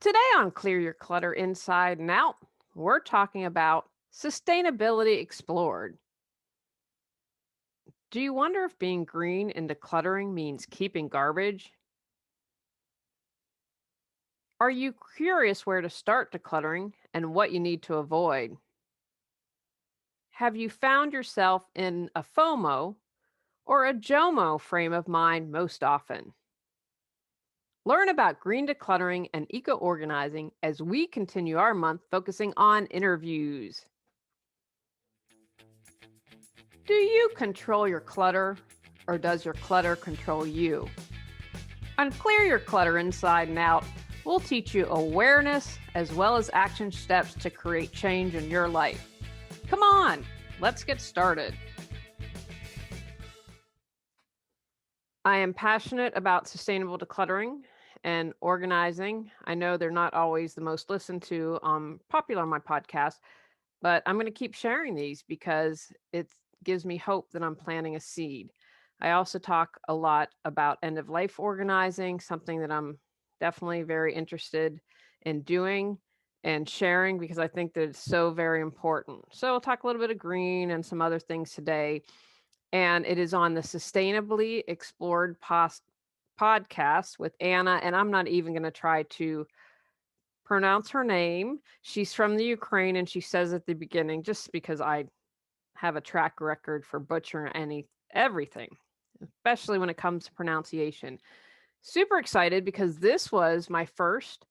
Today on Clear Your Clutter Inside and Out, we're talking about sustainability explored. Do you wonder if being green in decluttering means keeping garbage? Are you curious where to start decluttering and what you need to avoid? Have you found yourself in a FOMO or a JOMO frame of mind most often? Learn about green decluttering and eco organizing as we continue our month focusing on interviews. Do you control your clutter, or does your clutter control you? On Clear Your Clutter Inside and Out, we'll teach you awareness as well as action steps to create change in your life. Come on, let's get started. I am passionate about sustainable decluttering and organizing. I know they're not always the most listened to, popular on my podcast, but I'm going to keep sharing these because it gives me hope that I'm planting a seed. I also talk a lot about end of life organizing, something that I'm definitely very interested in doing and sharing because I think that it's so very important. So we'll talk a little bit of green and some other things today. And it is on the Sustainably Explored podcast with Anna. And I'm not even going to try to pronounce her name. She's from the Ukraine and she says at the beginning, just because I have a track record for butchering everything, especially when it comes to pronunciation. Super excited because this was my first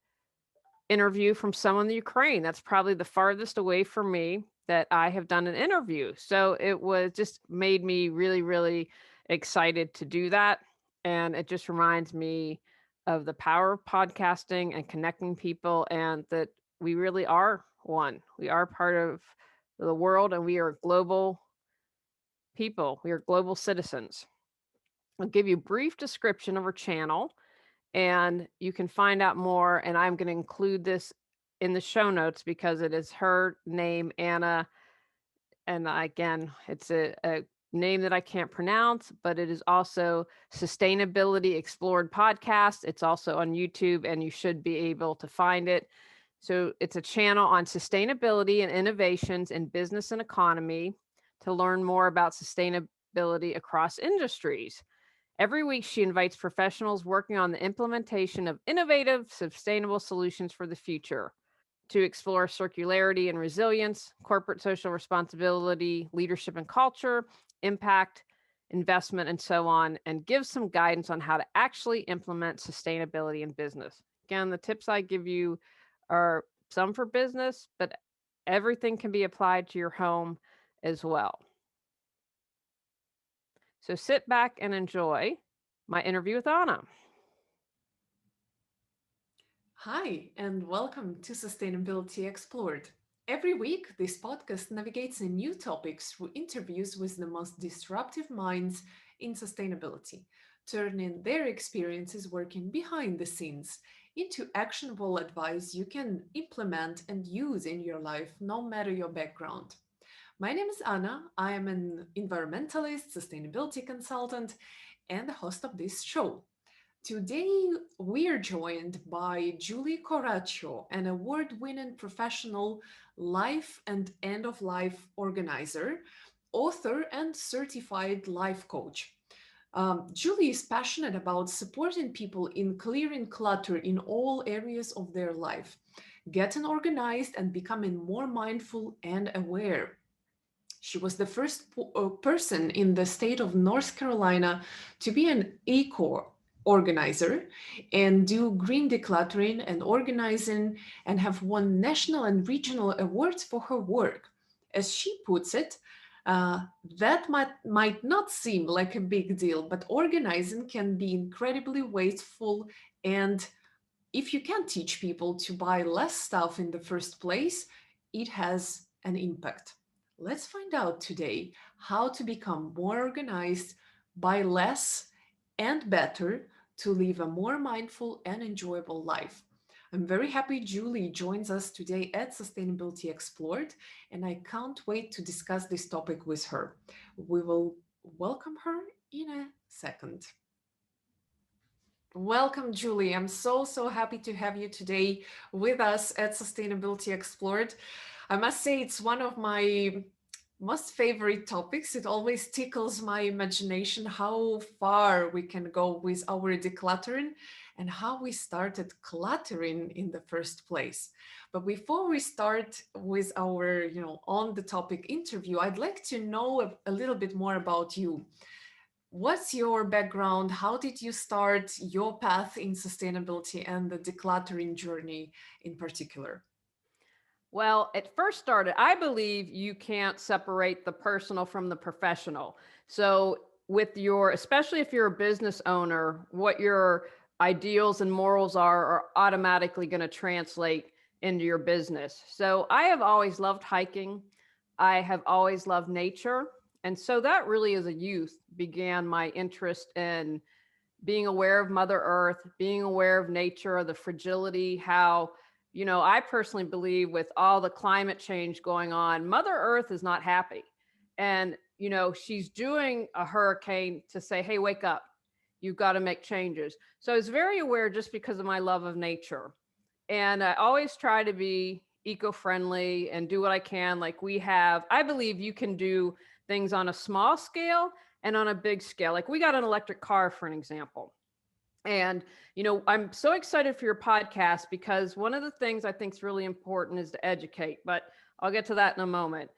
interview from someone in the Ukraine. That's probably the farthest away from me that I have done an interview. So it was just made me really, really excited to do that. And it just reminds me of the power of podcasting and connecting people, and that we really are one. We are part of the world and we are global people. We are global citizens. I'll give you a brief description of her channel and you can find out more. And I'm going to include this in the show notes because it is her name, Anna. And again, it's a name that I can't pronounce, but it is also Sustainability Explored Podcast. It's also on YouTube and you should be able to find it. So it's a channel on sustainability and innovations in business and economy to learn more about sustainability across industries. Every week, she invites professionals working on the implementation of innovative, sustainable solutions for the future to explore circularity and resilience, corporate social responsibility, leadership and culture, impact, investment, and so on, and give some guidance on how to actually implement sustainability in business. Again, the tips I give you are some for business, but everything can be applied to your home as well. So sit back and enjoy my interview with Anna. Hi, and welcome to Sustainability Explored. Every week, this podcast navigates a new topic through interviews with the most disruptive minds in sustainability, turning their experiences working behind the scenes into actionable advice you can implement and use in your life, no matter your background. My name is Anna. I am an environmentalist, sustainability consultant, and the host of this show. Today, we are joined by Julie Coraccio, an award winning professional life and end of life organizer, author, and certified life coach. Julie is passionate about supporting people in clearing clutter in all areas of their life, getting organized, and becoming more mindful and aware. She was the first person in the state of North Carolina to be an eco organizer and do green decluttering and organizing and have won national and regional awards for her work. As she puts it, uh, that might not seem like a big deal, but organizing can be incredibly wasteful. And if you can teach people to buy less stuff in the first place, it has an impact. Let's find out today how to become more organized, buy less and better to live a more mindful and enjoyable life. I'm very happy Julie joins us today at Sustainability Explored, and I can't wait to discuss this topic with her. We will welcome her in a second. Welcome, Julie. I'm so happy to have you today with us at Sustainability Explored. I must say, it's one of my most favorite topics. It always tickles my imagination how far we can go with our decluttering and how we started cluttering in the first place. But before we start with our, on the topic interview, I'd like to know a little bit more about you. What's your background? How did you start your path in sustainability and the decluttering journey in particular? Well, it first started, I believe you can't separate the personal from the professional. So, especially if you're a business owner, what your ideals and morals are automatically going to translate into your business. So, I have always loved hiking. I have always loved nature. And so that really as a youth began my interest in being aware of Mother Earth, being aware of nature, the fragility, how, I personally believe with all the climate change going on, Mother Earth is not happy. And, she's doing a hurricane to say, hey, wake up. You've got to make changes. So I was very aware just because of my love of nature. And I always try to be eco friendly and do what I can. Like I believe you can do things on a small scale and on a big scale. Like we got an electric car, for an example. And, I'm so excited for your podcast because one of the things I think is really important is to educate, but I'll get to that in a moment.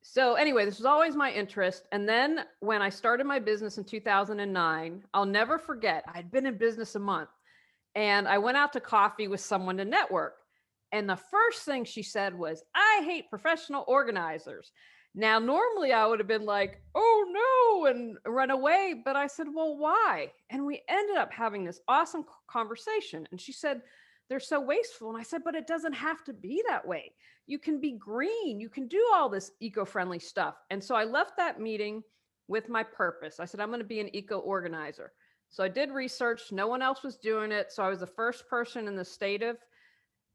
So, anyway, this was always my interest. And then when I started my business in 2009, I'll never forget, I'd been in business a month and I went out to coffee with someone to network. And the first thing she said was, I hate professional organizers. Now, normally I would have been like, oh no, and run away. But I said, well, why? And we ended up having this awesome conversation. And she said, they're so wasteful. And I said, but it doesn't have to be that way. You can be green, you can do all this eco friendly stuff. And so I left that meeting with my purpose. I said, I'm going to be an eco organizer. So I did research. No one else was doing it. So I was the first person in the state of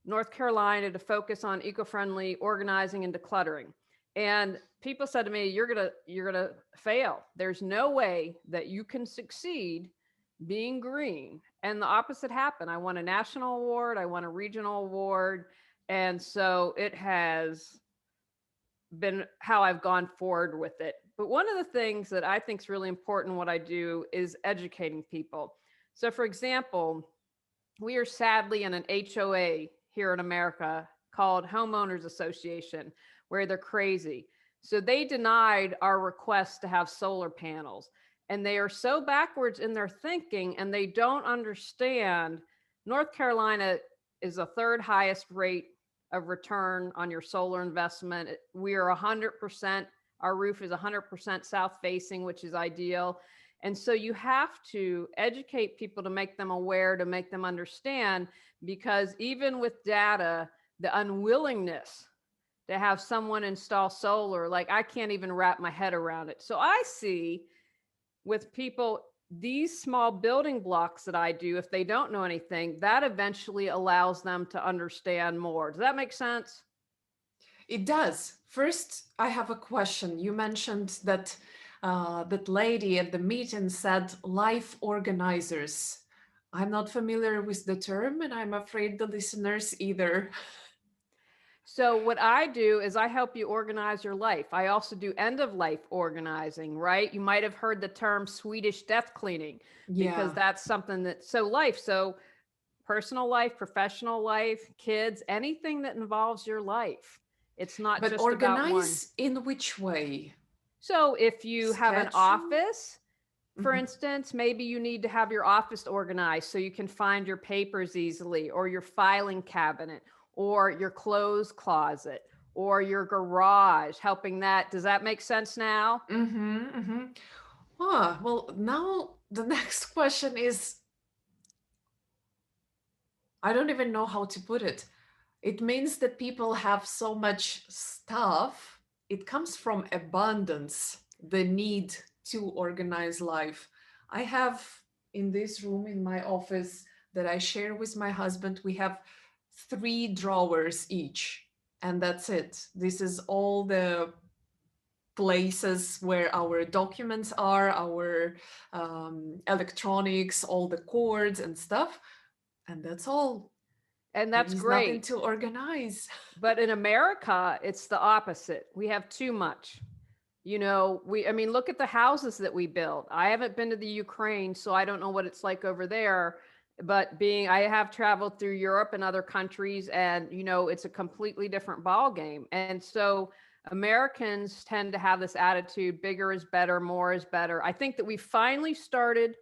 North Carolina to focus on eco-friendly organizing and decluttering. And people said to me, you're gonna fail. There's no way that you can succeed being green. And the opposite happened. I won a national award, I won a regional award. And so it has been how I've gone forward with it. But one of the things that I think is really important what I do is educating people. So for example, we are sadly in an HOA here in America called Homeowners Association, where they're crazy. So they denied our request to have solar panels. And they are so backwards in their thinking and they don't understand North Carolina is the third highest rate of return on your solar investment. We are 100%, our roof is 100% south facing, which is ideal. And so you have to educate people to make them aware, to make them understand, because even with data, the unwillingness to have someone install solar, like I can't even wrap my head around it. So I see with people, these small building blocks that I do, if they don't know anything, that eventually allows them to understand more. Does that make sense? It does. First, I have a question. You mentioned that that lady at the meeting said life organizers. I'm not familiar with the term, and I'm afraid the listeners either. So what I do is I help you organize your life. I also do end of life organizing, right? You might have heard the term Swedish death cleaning because Yeah. that's something that so personal life, professional life, kids, anything that involves your life. It's not But just about one. organize in which way? So if you have an Schedule? office, for Mhm. instance, maybe you need to have your office organized so you can find your papers easily, or your filing cabinet, or your clothes closet, or your garage, helping that. Does that make sense now? Mm-hmm, mm-hmm. Ah, well, now the next question is I don't even know how to put it. It means that people have so much stuff. It comes from abundance, the need to organize life. I have in this room in my office that I share with my husband, we have three drawers each, and that's it. This is all the places where our documents are, our electronics, all the cords and stuff, and that's all. And There that's is nothing great. to organize. But in America, it's the opposite. We have too much. I mean, look at the houses that we build. I haven't been to the Ukraine, so I don't know what it's like over there. But I have traveled through Europe and other countries, and it's a completely different ball game. And so Americans tend to have this attitude: bigger is better, more is better. I think that we finally started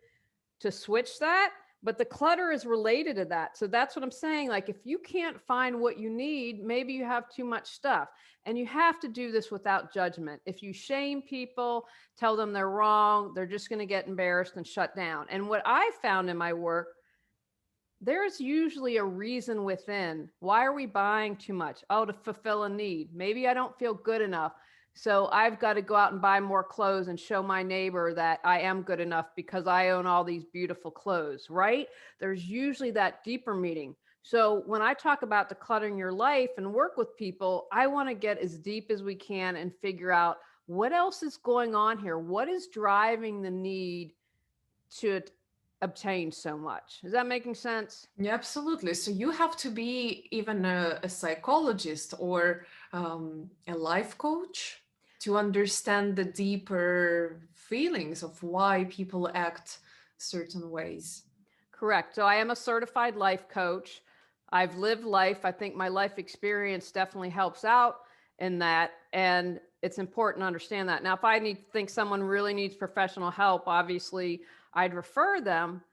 to switch that, but the clutter is related to that. So that's what I'm saying. Like, if you can't find what you need, maybe you have too much stuff. And you have to do this without judgment. If you shame people, tell them they're wrong, they're just going to get embarrassed and shut down. And what I found in my work, there's usually a reason within. Why are we buying too much? Oh, to fulfill a need. Maybe I don't feel good enough. So I've got to go out and buy more clothes and show my neighbor that I am good enough because I own all these beautiful clothes, right? There's usually that deeper meaning. So when I talk about decluttering your life and work with people, I want to get as deep as we can and figure out what else is going on here. What is driving the need to obtain so much? Is that making sense? Yeah, absolutely. So you have to be even a psychologist or a life coach to understand the deeper feelings of why people act certain ways. Correct. So I am a certified life coach. I've lived life. I think my life experience definitely helps out in that. And it's important to understand that. Now, if think someone really needs professional help, obviously I'd refer them.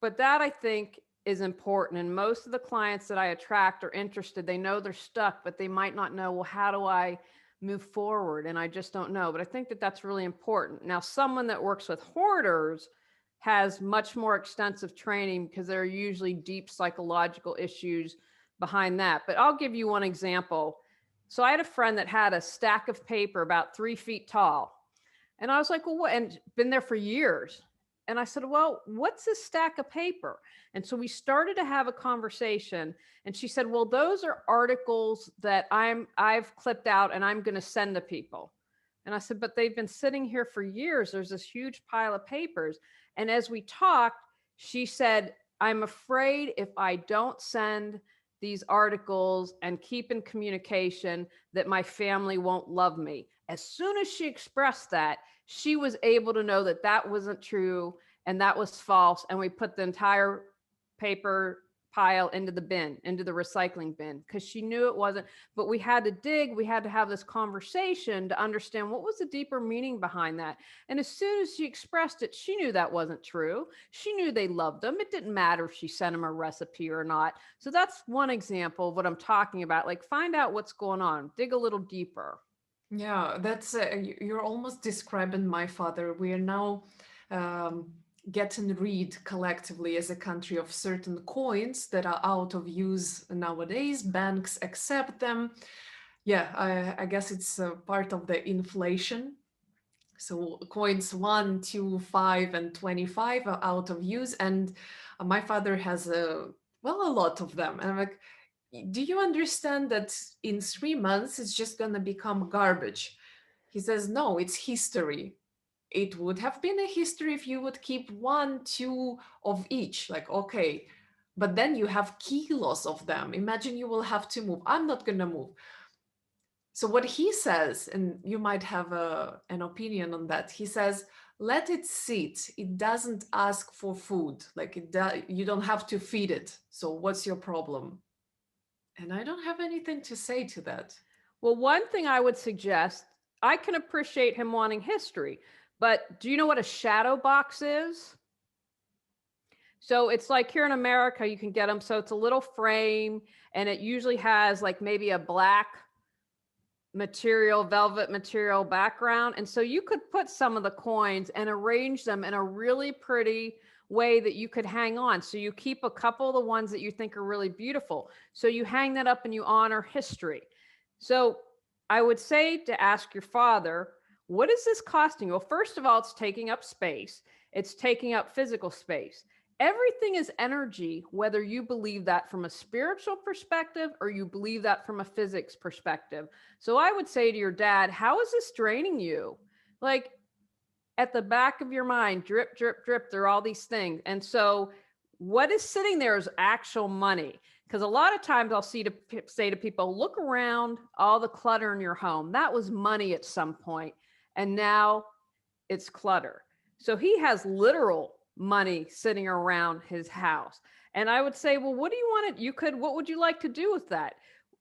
But that, I think, is important. And most of the clients that I attract are interested. They know they're stuck, but they might not know, well, how do I move forward? And I just don't know. But I think that that's really important. Now, someone that works with hoarders has much more extensive training because there are usually deep psychological issues behind that. But I'll give you one example. So I had a friend that had a stack of paper about 3 feet tall. And I was like, well, what? And been there for years. And I said, well, what's this stack of paper? And so we started to have a conversation. And she said, well, those are articles that I've clipped out and I'm going to send to people. And I said, but they've been sitting here for years. There's this huge pile of papers. And as we talked, she said, I'm afraid if I don't send these articles and keep in communication, that my family won't love me. As soon as she expressed that, she was able to know that that wasn't true and that was false. And we put the entire paper pile into the bin, into the recycling bin, because she knew it wasn't. But we had to dig, we had to have this conversation to understand what was the deeper meaning behind that. And as soon as she expressed it, she knew that wasn't true. She knew they loved them. It didn't matter if she sent them a recipe or not. So that's one example of what I'm talking about. Like, find out what's going on, dig a little deeper. Yeah, that's you're almost describing my father. We are now um, getting rid collectively as a country of certain coins that are out of use nowadays. Banks accept them. Yeah, I guess it's part of the inflation. So coins 1, 2, 5, and 25 are out of use, and my father has a lot of them. And I'm like, do you understand that in 3 months it's just gonna become garbage? He says, no, it's history. It would have been a history if you would keep 1, 2 of each. Like, okay, but then you have kilos of them. Imagine you will have to move. I'm not gonna move. So what he says, and you might have an opinion on that, he says, let it sit. It doesn't ask for food. Like you don't have to feed it. So what's your problem? And I don't have anything to say to that. Well, one thing I would suggest, I can appreciate him wanting history, but do you know what a shadow box is? So it's like here in America, you can get them. So it's a little frame and it usually has like maybe a black material, velvet material background. And so you could put some of the coins and arrange them in a really pretty way that you could hang on. So you keep a couple of the ones that you think are really beautiful. So you hang that up and you honor history. So I would say to ask your father, what is this costing you? Well, first of all, it's taking up space. It's taking up physical space. everything is energy, whether you believe that from a spiritual perspective or you believe that from a physics perspective. So I would say to your dad, how is this draining you? Like, at the back of your mind, drip, drip, drip, there are all these things. And so what is sitting there is actual money. Because a lot of times I'll say to people, look around all the clutter in your home. That was money at some point, and now it's clutter. So he has literal money sitting around his house. And I would say, well, what do you want to, what would you like to do with that?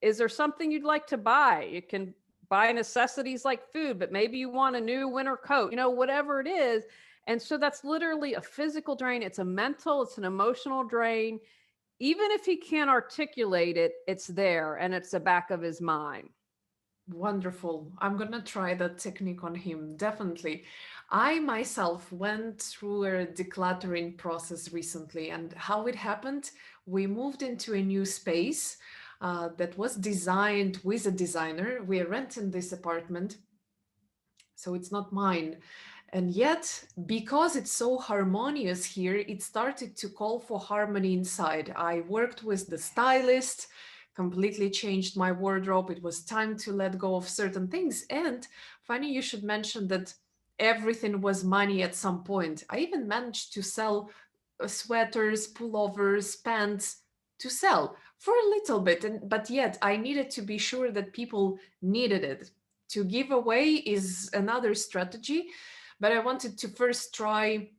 Is there something you'd like to buy? You can buy necessities like food, but maybe you want a new winter coat, whatever it is. And so that's literally a physical drain. It's a mental, it's an emotional drain. Even if he can't articulate it, it's there and it's the back of his mind. Wonderful. I'm gonna try that technique on him, definitely. I myself went through a decluttering process recently, and how it happened, we moved into a new space that was designed with a designer. We are renting this apartment, so it's not mine. And yet, because it's so harmonious here, it started to call for harmony inside. I worked with the stylist, completely changed my wardrobe. It was time to let go of certain things. And funny, you should mention that everything was money at some point. I even managed to sell sweaters, pullovers, pants to sell for a little bit. But yet, I needed to be sure that people needed it. To give away is another strategy, but I wanted to first try,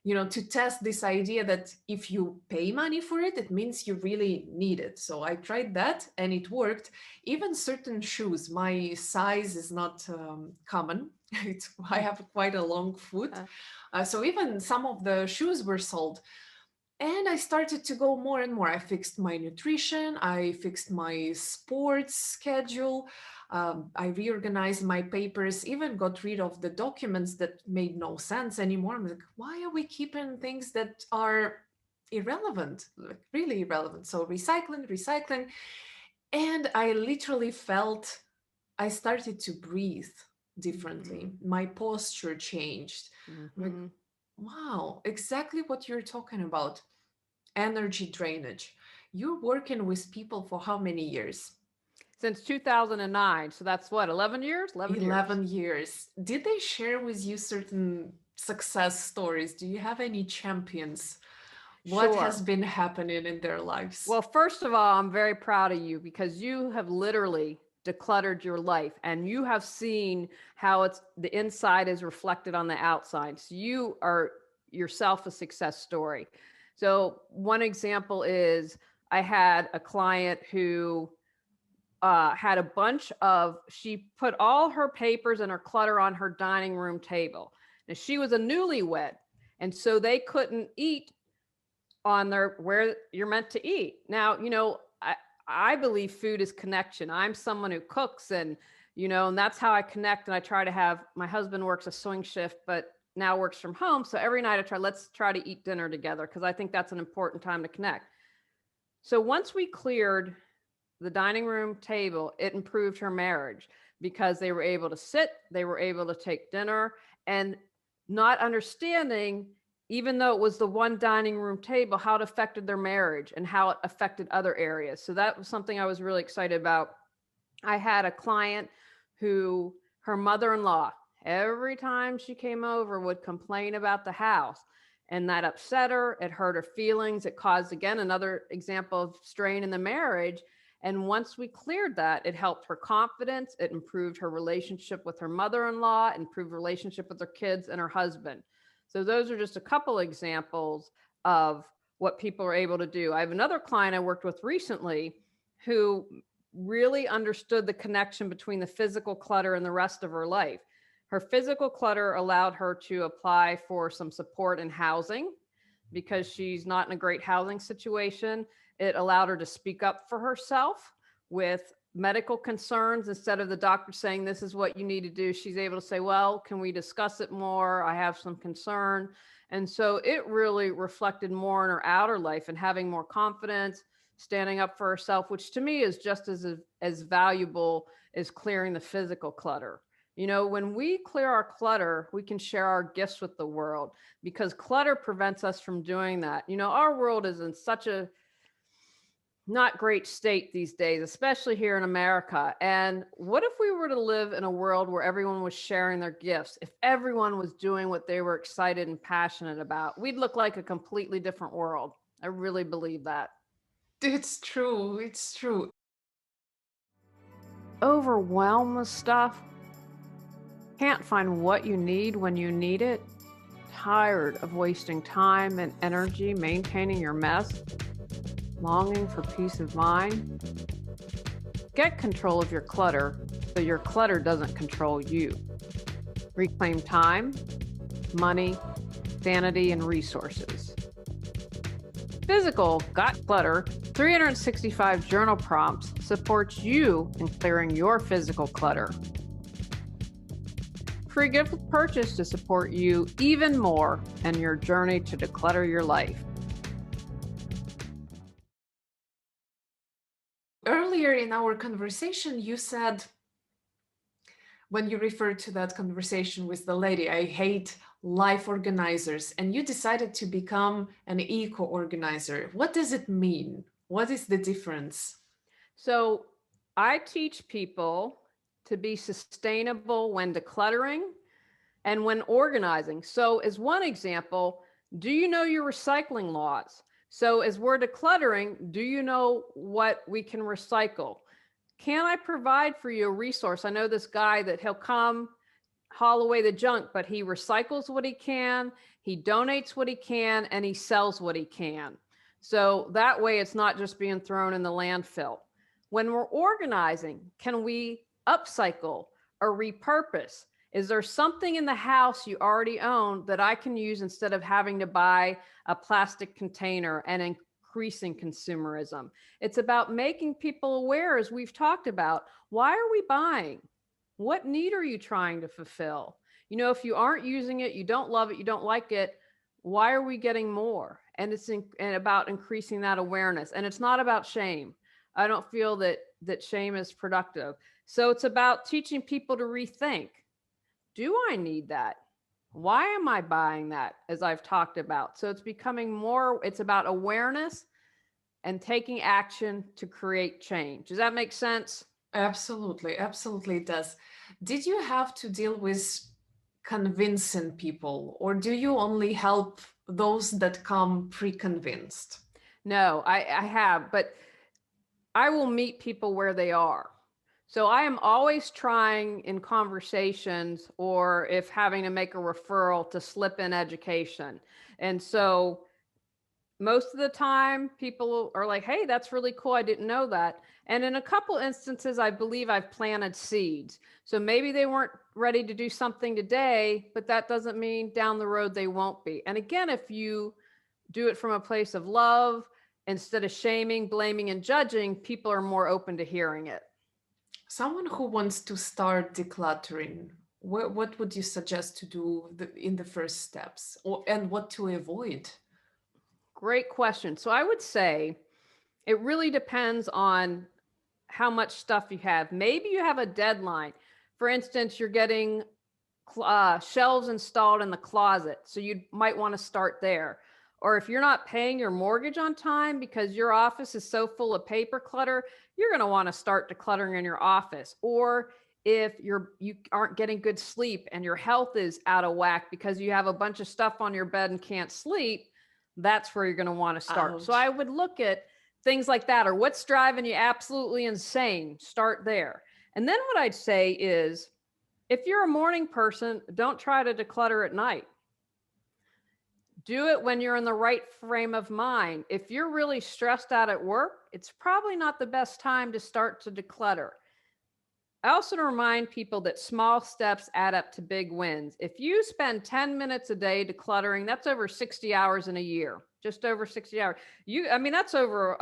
to test this idea that if you pay money for it, it means you really need it. So I tried that and it worked. Even certain shoes, my size is not common. I have quite a long foot. So even some of the shoes were sold. And I started to go more and more. I fixed my nutrition, I fixed my sports schedule, I reorganized my papers, even got rid of the documents that made no sense anymore. I'm like, why are we keeping things that are irrelevant, like really irrelevant? So recycling, recycling. And I literally felt I started to breathe differently. My posture changed. I'm like, Mm-hmm. wow, exactly what you're talking about. Energy drainage. You're working with people for how many years? Since 2009. So that's what, 11 years? 11 years. 11 years. Did they share with you certain success stories? Do you have any champions? What has Sure. been happening in their lives? Well, first of all, I'm very proud of you because you have literally decluttered your life and you have seen how the inside is reflected on the outside. So you are yourself a success story. So one example is I had a client who had a bunch of, she put all her papers and her clutter on her dining room table. And she was a newlywed. And so they couldn't eat on their where you're meant to eat. Now, I believe food is connection. I'm someone who cooks and that's how I connect. And I try to have, my husband works a swing shift, but now works from home. So every night let's try to eat dinner together because I think that's an important time to connect. So once we cleared the dining room table, it improved her marriage because they were able to sit, they were able to take dinner, and not understanding, even though it was the one dining room table, how it affected their marriage and how it affected other areas. So that was something I was really excited about. I had a client who, her mother-in-law, every time she came over would complain about the house, and that upset her. It hurt her feelings. It caused, again, another example of strain in the marriage. And once we cleared that, it helped her confidence. It improved her relationship with her mother-in-law, improved relationship with her kids and her husband. So those are just a couple examples of what people are able to do. I have another client I worked with recently who really understood the connection between the physical clutter and the rest of her life. Her physical clutter allowed her to apply for some support in housing because she's not in a great housing situation. It allowed her to speak up for herself with medical concerns. Instead of the doctor saying, this is what you need to do, she's able to say, well, can we discuss it more? I have some concern. And so it really reflected more in her outer life and having more confidence, standing up for herself, which to me is just as valuable as clearing the physical clutter. When we clear our clutter, we can share our gifts with the world because clutter prevents us from doing that. Our world is in such a not great state these days, especially here in America. And what if we were to live in a world where everyone was sharing their gifts? If everyone was doing what they were excited and passionate about, we'd look like a completely different world. I really believe that. It's true. It's true. Overwhelmed with stuff, can't find what you need when you need it, tired of wasting time and energy maintaining your mess, longing for peace of mind. Get control of your clutter so your clutter doesn't control you. Reclaim time, money, sanity, and resources. Physical Got Clutter 365 journal prompts supports you in clearing your physical clutter. Free gift purchase to support you even more in your journey to declutter your life. Earlier in our conversation, you said, when you referred to that conversation with the lady, I hate life organizers, and you decided to become an eco-organizer. What does it mean? What is the difference? So I teach people to be sustainable when decluttering and when organizing. So, as one example, do you know your recycling laws? So, as we're decluttering, do you know what we can recycle? Can I provide for you a resource? I know this guy that he'll come haul away the junk, but he recycles what he can, he donates what he can, and he sells what he can. So that way it's not just being thrown in the landfill. When we're organizing, can we upcycle or repurpose? Is there something in the house you already own that I can use instead of having to buy a plastic container and increasing consumerism? It's about making people aware, as we've talked about. Why are we buying? What need are you trying to fulfill? If you aren't using it, you don't love it, you don't like it, why are we getting more? And and about increasing that awareness. And it's not about shame. I don't feel that shame is productive. So it's about teaching people to rethink. Do I need that? Why am I buying that? As I've talked about. So it's becoming more, it's about awareness and taking action to create change. Does that make sense? Absolutely, absolutely it does. Did you have to deal with convincing people, or do you only help those that come pre-convinced? No, I have, but I will meet people where they are. So I am always trying in conversations or if having to make a referral to slip in education. And so most of the time people are like, hey, that's really cool, I didn't know that. And in a couple instances, I believe I've planted seeds. So maybe they weren't ready to do something today, but that doesn't mean down the road they won't be. And again, if you do it from a place of love instead of shaming, blaming, and judging, people are more open to hearing it. Someone who wants to start decluttering, what would you suggest to do in the first steps, and what to avoid? Great question. So I would say it really depends on how much stuff you have. Maybe you have a deadline. For instance, you're getting shelves installed in the closet. So you might want to start there. Or if you're not paying your mortgage on time because your office is so full of paper clutter, you're going to want to start decluttering in your office. Or if you aren't getting good sleep and your health is out of whack because you have a bunch of stuff on your bed and can't sleep, that's where you're going to want to start. So Ouch. I would look at things like that, or what's driving you absolutely insane. Start there. And then what I'd say is, if you're a morning person, don't try to declutter at night. Do it when you're in the right frame of mind. If you're really stressed out at work, it's probably not the best time to start to declutter. I also remind people that small steps add up to big wins. If you spend 10 minutes a day decluttering, that's over 60 hours in a year, just over 60 hours. That's over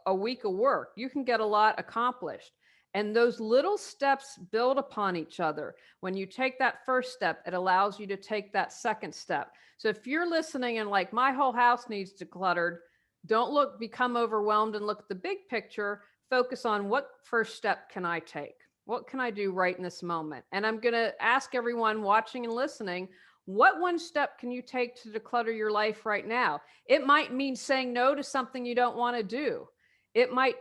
a week of work. You can get a lot accomplished. And those little steps build upon each other. When you take that first step, it allows you to take that second step. So if you're listening and like, my whole house needs decluttered, don't become overwhelmed and look at the big picture. Focus on, what first step can I take? What can I do right in this moment? And I'm going to ask everyone watching and listening, what one step can you take to declutter your life right now? It might mean saying no to something you don't want to do. It might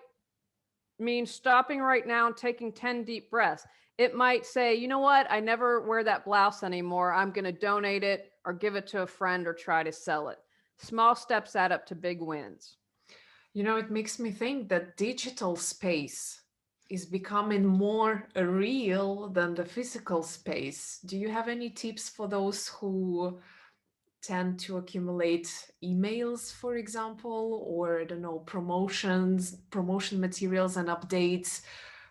mean stopping right now and taking 10 deep breaths. It might say, you know what? I never wear that blouse anymore. I'm going to donate it or give it to a friend or try to sell it. Small steps add up to big wins. It makes me think that digital space is becoming more real than the physical space. Do you have any tips for those who tend to accumulate emails, for example, or I don't know, promotion materials and updates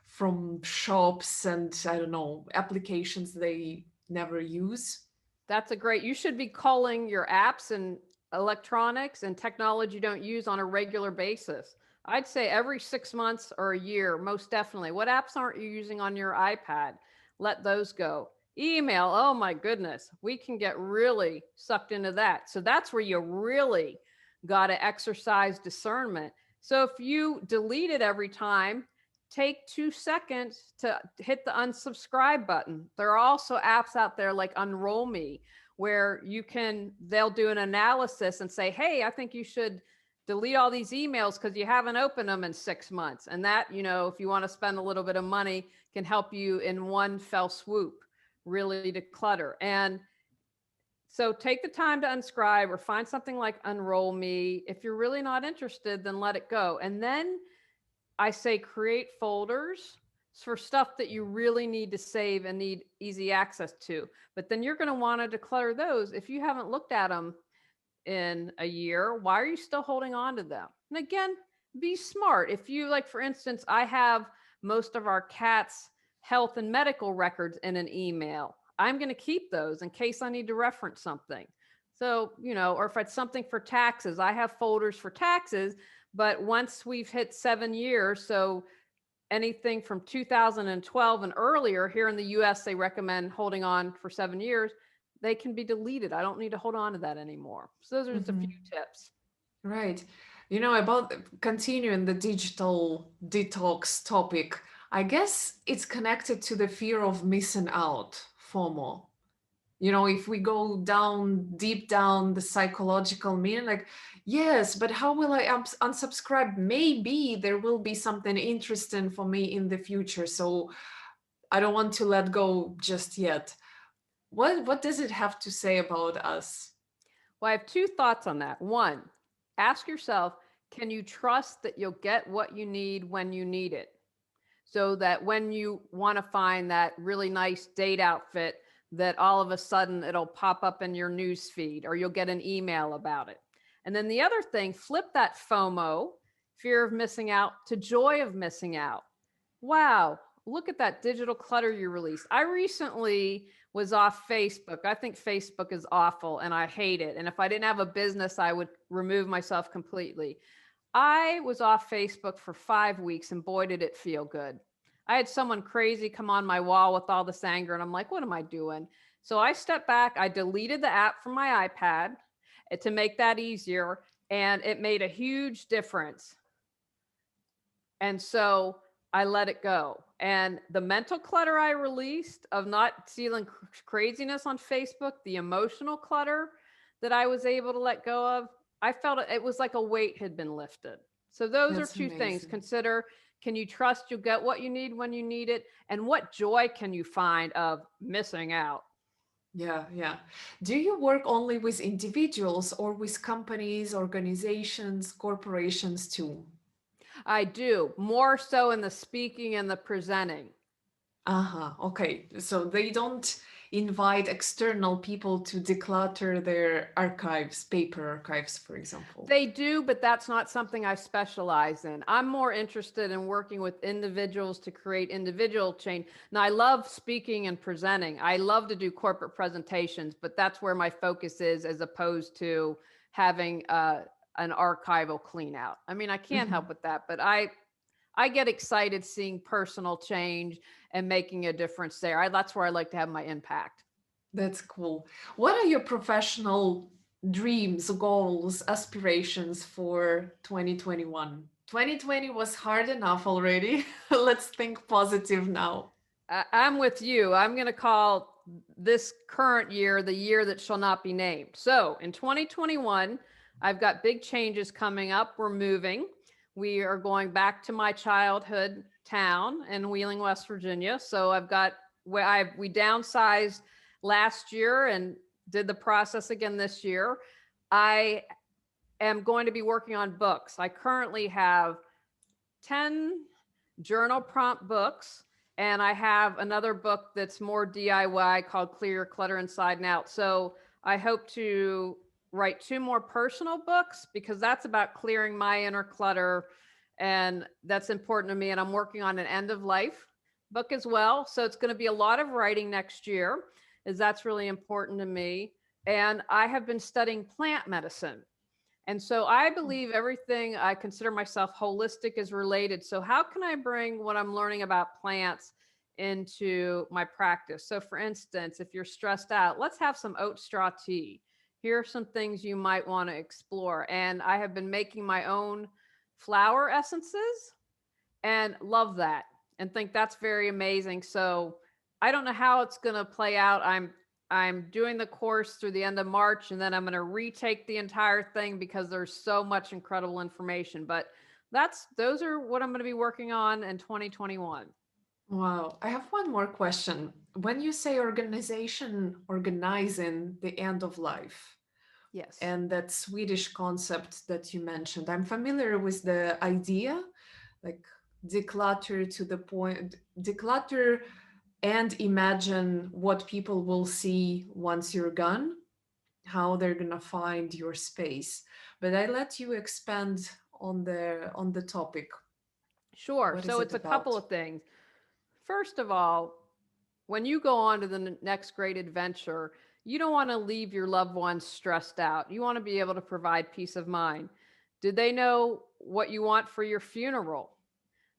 from shops and I don't know, applications they never use? That's a great, you should be calling your apps and electronics and technology you don't use on a regular basis. I'd say every 6 months or a year, most definitely. What apps aren't you using on your iPad? Let those go. Email, oh my goodness, we can get really sucked into that. So that's where you really got to exercise discernment. So if you delete it every time, take 2 seconds to hit the unsubscribe button. There are also apps out there like Unroll Me where they'll do an analysis and say, hey, I think you should delete all these emails because you haven't opened them in 6 months. And that, if you want to spend a little bit of money, can help you in one fell swoop, really declutter. And so take the time to unscribe or find something like Unroll Me. If you're really not interested, then let it go. And then I say create folders for stuff that you really need to save and need easy access to. But then you're going to want to declutter those. If you haven't looked at them in a year, why are you still holding on to them? And again, be smart. If you, like, for instance, I have most of our cats' health and medical records in an email. I'm going to keep those in case I need to reference something. So, or if it's something for taxes, I have folders for taxes. But once we've hit 7 years, so anything from 2012 and earlier, here in the US, they recommend holding on for 7 years. They can be deleted. I don't need to hold on to that anymore. So those are just a few Mhm. tips. Right. About continuing the digital detox topic, I guess it's connected to the fear of missing out, FOMO. If we go down deep down the psychological meaning, like, yes, but how will I unsubscribe? Maybe there will be something interesting for me in the future, so I don't want to let go just yet. What does it have to say about us? Well, I have two thoughts on that. One, ask yourself, can you trust that you'll get what you need when you need it? So that when you want to find that really nice date outfit, that all of a sudden it'll pop up in your news feed or you'll get an email about it. And then the other thing, flip that FOMO, fear of missing out, to joy of missing out. Wow, look at that digital clutter you released. I recently was off Facebook. I think Facebook is awful and I hate it. And if I didn't have a business, I would remove myself completely. I was off Facebook for 5 weeks and boy, did it feel good. I had someone crazy come on my wall with all this anger, and I'm like, what am I doing? So I stepped back. I deleted the app from my iPad to make that easier, and it made a huge difference. And so I let it go. And the mental clutter I released of not feeling craziness on Facebook, the emotional clutter that I was able to let go of, I felt it was like a weight had been lifted. So those are That's two things. amazing. Consider, can you trust you'll get what you need when you need it? And what joy can you find of missing out? Yeah, yeah. Do you work only with individuals or with companies, organizations, corporations too? I do, more so in the speaking and the presenting. Uh-huh. Okay. So they don't invite external people to declutter their archives, paper archives, for example. They do, but that's not something I specialize in. I'm more interested in working with individuals to create individual change. Now, I love speaking and presenting. I love to do corporate presentations, but that's where my focus is as opposed to having an archival clean out. I mean, I can't help Mhm. with that, but I get excited seeing personal change and making a difference there. That's where I like to have my impact. That's cool. What are your professional dreams, goals, aspirations for 2021? 2020 was hard enough already. Let's think positive now. I'm with you. I'm going to call this current year the year that shall not be named. So in 2021, I've got big changes coming up. We're moving. We are going back to my childhood town in Wheeling, West Virginia. So I've got where we downsized last year and did the process again this year. I am going to be working on books. I currently have 10 journal prompt books, and I have another book that's more DIY called Clear Your Clutter Inside and Out. So I hope to write two more personal books because that's about clearing my inner clutter, and that's important to me. And I'm working on an end of life book as well. So it's going to be a lot of writing next year, as that's really important to me. And I have been studying plant medicine. And so I believe everything I consider myself holistic is related. So, how can I bring what I'm learning about plants into my practice? So, for instance, if you're stressed out, let's have some oat straw tea. Here are some things you might want to explore. And I have been making my own flower essences and love that and think that's very amazing. So I don't know how it's going to play out. I'm doing the course through the end of March, and then I'm going to retake the entire thing because there's so much incredible information. But those are what I'm going to be working on in 2021. Wow. I have one more question. When you say organization, organizing the end of life, Yes. and that Swedish concept that you mentioned, I'm familiar with the idea, like declutter to the point, declutter and imagine what people will see once you're gone, how they're gonna find your space. But I let you expand on the topic. Sure. What is So it it's a couple about? of things. First of all, when you go on to the next great adventure, you don't want to leave your loved ones stressed out. You want to be able to provide peace of mind. Did they know what you want for your funeral?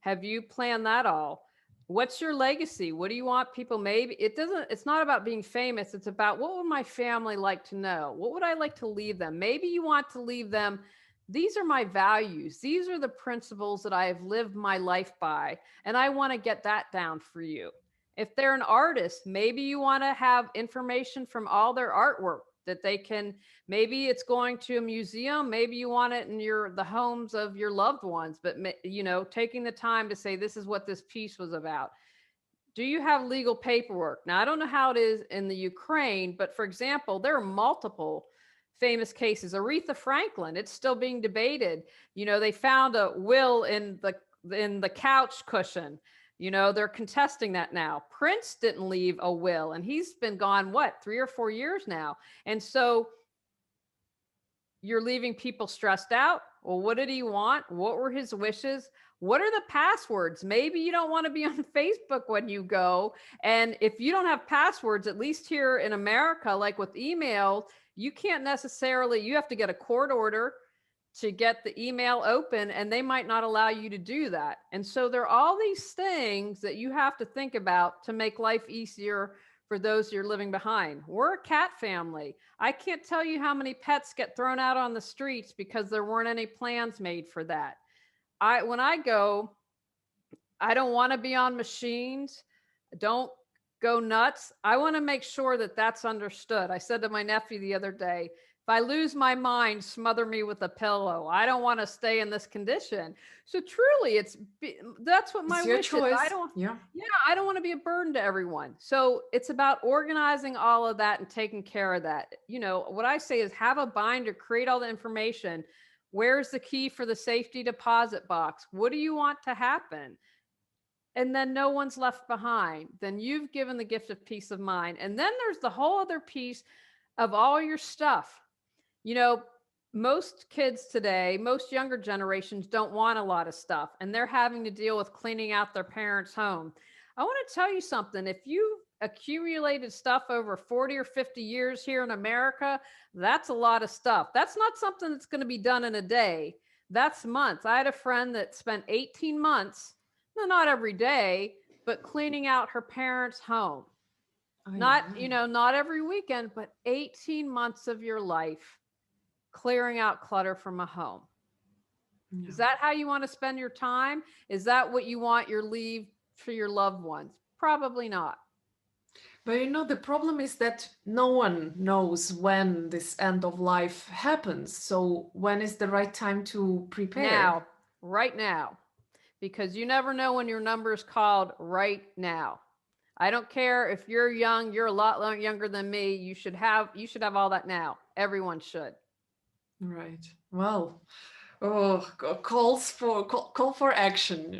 Have you planned that all? What's your legacy? What do you want people? Maybe it's not about being famous. It's about what would my family like to know? What would I like to leave them? Maybe you want to leave them, these are my values. These are the principles that I have lived my life by. And I want to get that down for you. If they're an artist, maybe you want to have information from all their artwork that they can, maybe it's going to a museum, maybe you want it in the homes of your loved ones, but taking the time to say this is what this piece was about. Do you have legal paperwork? Now I don't know how it is in the Ukraine, but for example, there are multiple famous cases. Aretha Franklin, it's still being debated. They found a will in the couch cushion. They're contesting that now. Prince didn't leave a will, and he's been gone, what, 3 or 4 years now. And so you're leaving people stressed out. Well, what did he want? What were his wishes? What are the passwords? Maybe you don't want to be on Facebook when you go. And if you don't have passwords, at least here in America, like with email, you can't necessarily, you have to get a court order to get the email open, and they might not allow you to do that. And so there are all these things that you have to think about to make life easier for those you're living behind. We're a cat family. I can't tell you how many pets get thrown out on the streets because there weren't any plans made for that. When I go, I don't want to be on machines. Don't go nuts. I want to make sure that that's understood. I said to my nephew the other day, if I lose my mind, smother me with a pillow. I don't want to stay in this condition. So truly, that's what my It's your wish is. choice. Yeah. Yeah, I don't want to be a burden to everyone. So it's about organizing all of that and taking care of that. What I say is have a binder, create all the information. Where's the key for the safety deposit box? What do you want to happen? And then no one's left behind. Then you've given the gift of peace of mind. And then there's the whole other piece of all your stuff. You know, most kids today, most younger generations don't want a lot of stuff, and they're having to deal with cleaning out their parents' home. I want to tell you something. If you've accumulated stuff over 40 or 50 years here in America, that's a lot of stuff. That's not something that's going to be done in a day. That's months. I had a friend that spent 18 months, no, not every day, but cleaning out her parents' home. Ay, Not, ay. not every weekend, but 18 months of your life clearing out clutter from a home. Yeah. Is that how you want to spend your time? Is that what you want your leave for your loved ones? Probably not. But the problem is that no one knows when this end of life happens. So when is the right time to prepare? Now, right now, because you never know when your number is called right now. I don't care if you're young, you're a lot younger than me. You should have all that now. Everyone should. Right. Well, oh, call for action.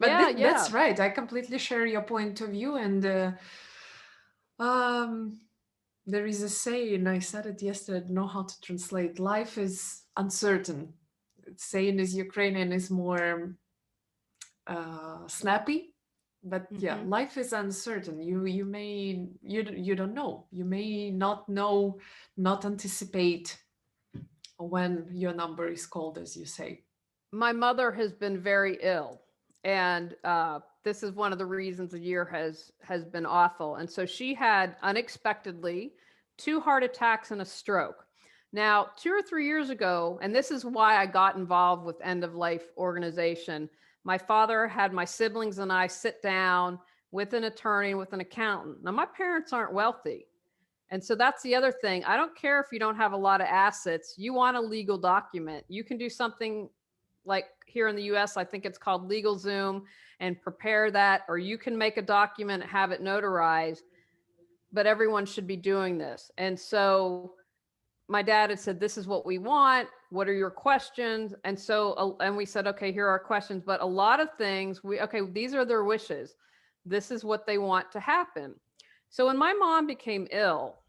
But Yeah, that's yeah. right. I completely share your point of view, and um, there is a saying. I said it yesterday. I don't know how to translate. Life is uncertain. Saying is Ukrainian is more snappy, but yeah, Hmm. life is uncertain. You don't know. You may not know, not anticipate when your number is called, as you say. My mother has been very ill, and this is one of the reasons the year has been awful. And so she had unexpectedly two heart attacks and a stroke. Now, 2 or 3 years ago, and this is why I got involved with end of life organization. My father had my siblings and I sit down with an attorney, with an accountant. Now, my parents aren't wealthy. And so that's the other thing. I don't care if you don't have a lot of assets. You want a legal document. You can do something like here in the US, I think it's called Legal Zoom, and prepare that, or you can make a document, have it notarized, but everyone should be doing this. And so my dad had said, "This is what we want. What are your questions?" And so, and we said, "Okay, here are our questions." But a lot of things, okay, these are their wishes. This is what they want to happen. So when my mom became ill,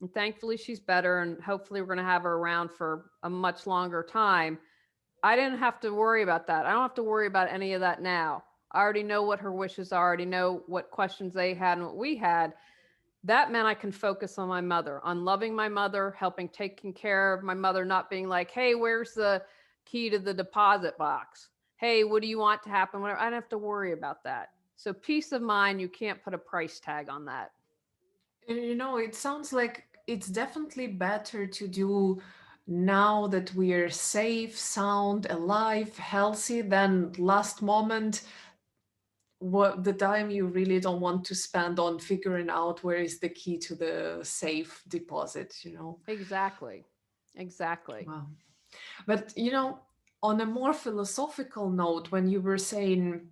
and thankfully she's better, and hopefully we're going to have her around for a much longer time, I didn't have to worry about that. I don't have to worry about any of that now. I already know what her wishes are. I already know what questions they had and what we had. That meant I can focus on my mother, on loving my mother, helping taking care of my mother, not being like, "Hey, where's the key to the deposit box? Hey, what do you want to happen?" Whatever. I don't have to worry about that. So peace of mind, you can't put a price tag on that. And it sounds like it's definitely better to do now that we're safe, sound, alive, healthy than last moment, what the time you really don't want to spend on figuring out where is the key to the safe deposit. Exactly. Exactly. Wow. But on a more philosophical note, when you were saying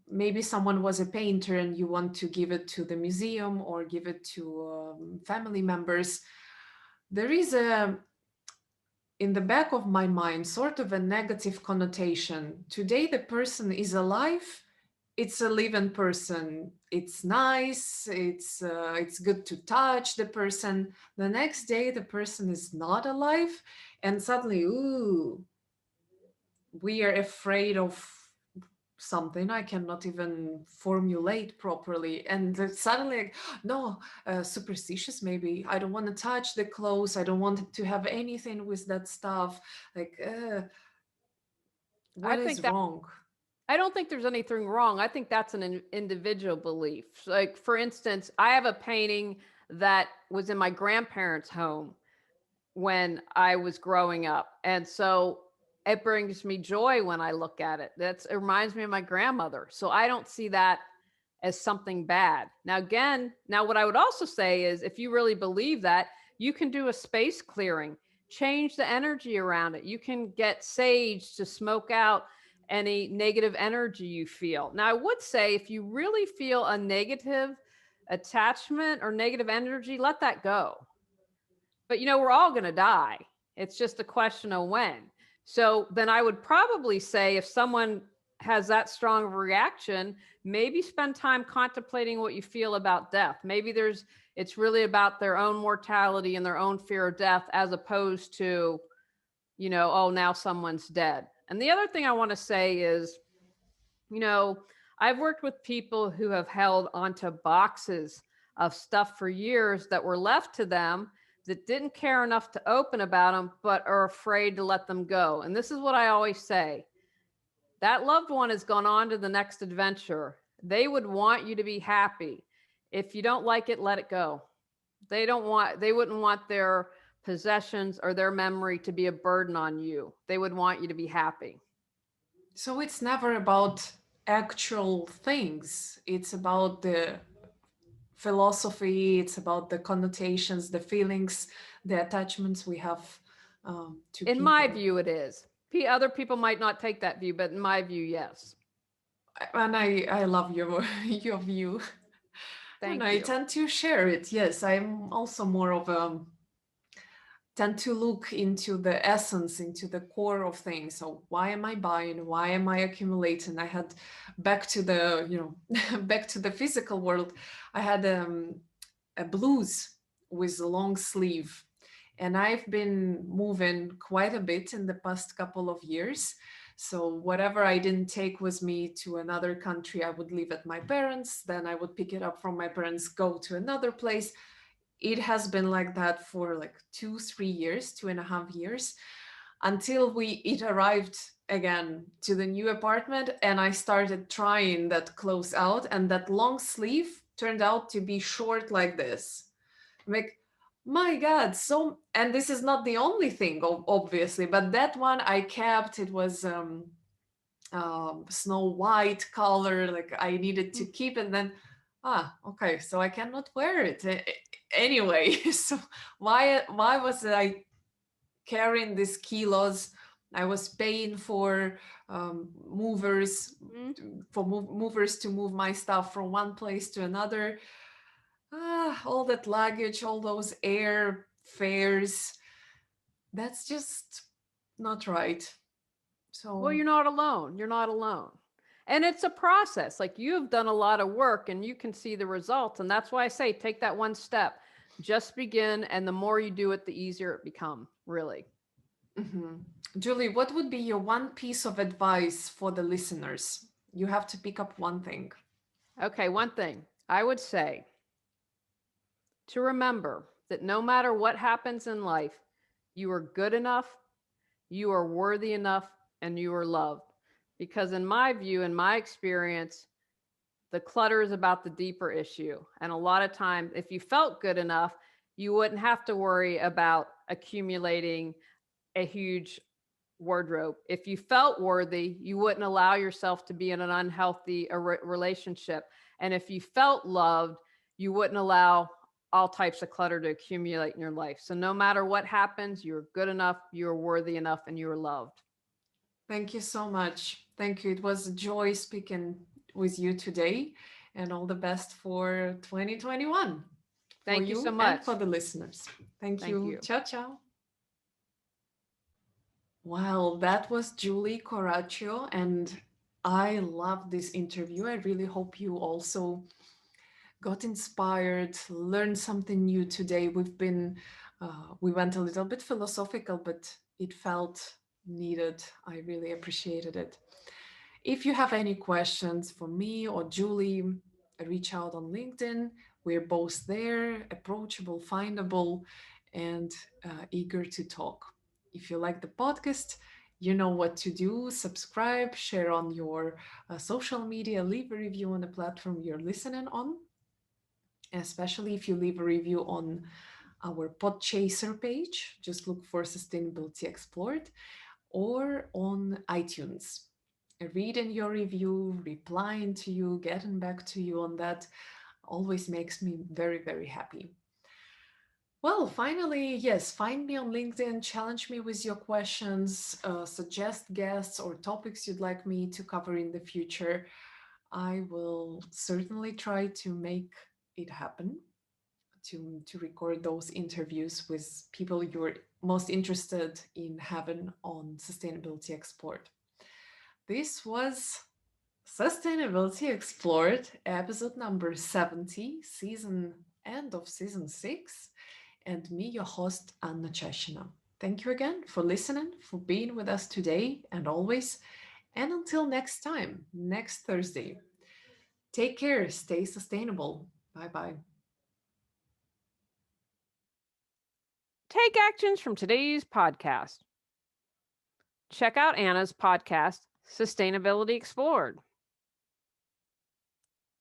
maybe someone was a painter and you want to give it to the museum or give it to family members, there is in the back of my mind sort of a negative connotation. Today the person is alive, it's a living person, it's nice, it's good to touch the person. The next day the person is not alive, and suddenly, ooh, we are afraid of something I cannot even formulate properly. And suddenly, like, no, superstitious maybe. I don't want to touch the clothes. I don't want to have anything with that stuff. Like, I what think is that wrong? I don't think there's anything wrong. I think that's an individual belief. Like, for instance, I have a painting that was in my grandparents' home when I was growing up. And so it brings me joy when I look at it. It reminds me of my grandmother. So I don't see that as something bad. Now, again, now what I would also say is if you really believe that, you can do a space clearing, change the energy around it. You can get sage to smoke out any negative energy you feel. Now, I would say if you really feel a negative attachment or negative energy, let that go. But we're all going to die. It's just a question of when. So then I would probably say if someone has that strong of a reaction, maybe spend time contemplating what you feel about death. Maybe it's really about their own mortality and their own fear of death as opposed to, oh, now someone's dead. And the other thing I want to say is, you know, I've worked with people who have held onto boxes of stuff for years that were left to them that didn't care enough to open about them, but are afraid to let them go. And this is what I always say: that loved one has gone on to the next adventure. They would want you to be happy. If you don't like it, let it go. They wouldn't want their possessions or their memory to be a burden on you. They would want you to be happy. So it's never about actual things. It's about the philosophy, it's about the connotations, the feelings, the attachments we have to In my people. view, it is. Other people might not take that view, but in my view, yes. And I love your your view, and Thank I you. tend to share it. Yes, I'm also more of a tend to look into the essence, into the core of things. So why am I buying? Why am I accumulating? I had back to the, back to the physical world. I had a blouse with a long sleeve, and I've been moving quite a bit in the past couple of years. So whatever I didn't take with me to another country, I would leave at my parents. Then I would pick it up from my parents, go to another place. It has been like that for like 2 3 years, 2.5 years, until it arrived again to the new apartment, and I started trying that clothes out, and that long sleeve turned out to be short like this. I'm like, my god. So, and this is not the only thing, obviously, but that one I kept. It was snow white color, like I needed to keep. And then, okay, so I cannot wear it anyway. So why was I carrying these kilos? I was paying for movers, Mm. movers to move my stuff from one place to another. All that luggage, all those air fares, that's just not right. Well, So you're not alone. You're not alone. And it's a process. Like you've done a lot of work and you can see the results. And that's why I say take that one step. Just begin. And the more you do it, the easier it becomes, really. mhm. Julie, what would be your one piece of advice for the listeners? You have to pick up one thing. Okay, one thing I would say to remember that no matter what happens in life, you are good enough, you are worthy enough, and you are loved. Because, in my view, in my experience, the clutter is about the deeper issue. And a lot of times, if you felt good enough, you wouldn't have to worry about accumulating a huge wardrobe. If you felt worthy, you wouldn't allow yourself to be in an unhealthy relationship. And if you felt loved, you wouldn't allow all types of clutter to accumulate in your life. So no matter what happens, you're good enough, you're worthy enough, and you're loved. Thank you so much. Thank you. It was a joy speaking with you today, and all the best for 2021 for Thank you so you and for much. the listeners. Thank Thank you. you. Ciao, ciao. Well, that was Julie Coraccio, and I love this interview. I really hope you also got inspired, learned something new today. We went a little bit philosophical, but it felt needed. I really appreciated it. If you have any questions for me or Julie, reach out on LinkedIn. We're both there, approachable, findable, and eager to talk. If you like the podcast, you know what to do. Subscribe, share on your social media, leave a review on the platform you're listening on, especially if you leave a review on our Podchaser page. Just look for Sustainability Explored, or on iTunes. Reading your review, replying to you, getting back to you on that always makes me very, very happy. Well, finally, yes, find me on LinkedIn, challenge me with your questions, suggest guests or topics you'd like me to cover in the future. I will certainly try to make it happen, to record those interviews with people you're most interested in having on Sustainability Explored. This was Sustainability Explored, episode number 70, season end of season 6, and me, your host, Anna Cheshina. Thank you again for listening, for being with us today and always. And until next time, next Thursday, take care, stay sustainable. Bye bye. Take actions from today's podcast. Check out Anna's podcast, Sustainability Explored.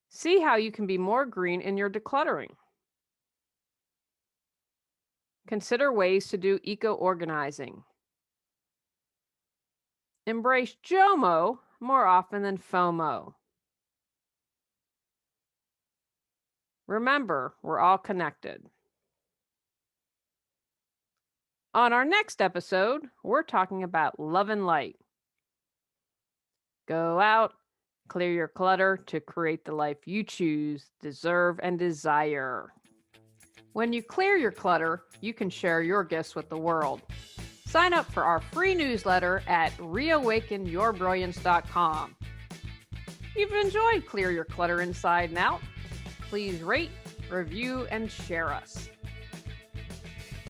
See how you can be more green in your decluttering. Consider ways to do eco organizing. Embrace JOMO, more often than FOMO. Remember, we're all connected. On our next episode, we're talking about love and light. Go out, clear your clutter to create the life you choose, deserve, and desire. When you clear your clutter, you can share your gifts with the world. Sign up for our free newsletter at reawakenyourbrilliance.com. If you've enjoyed Clear Your Clutter Inside and Out, please rate, review, and share us.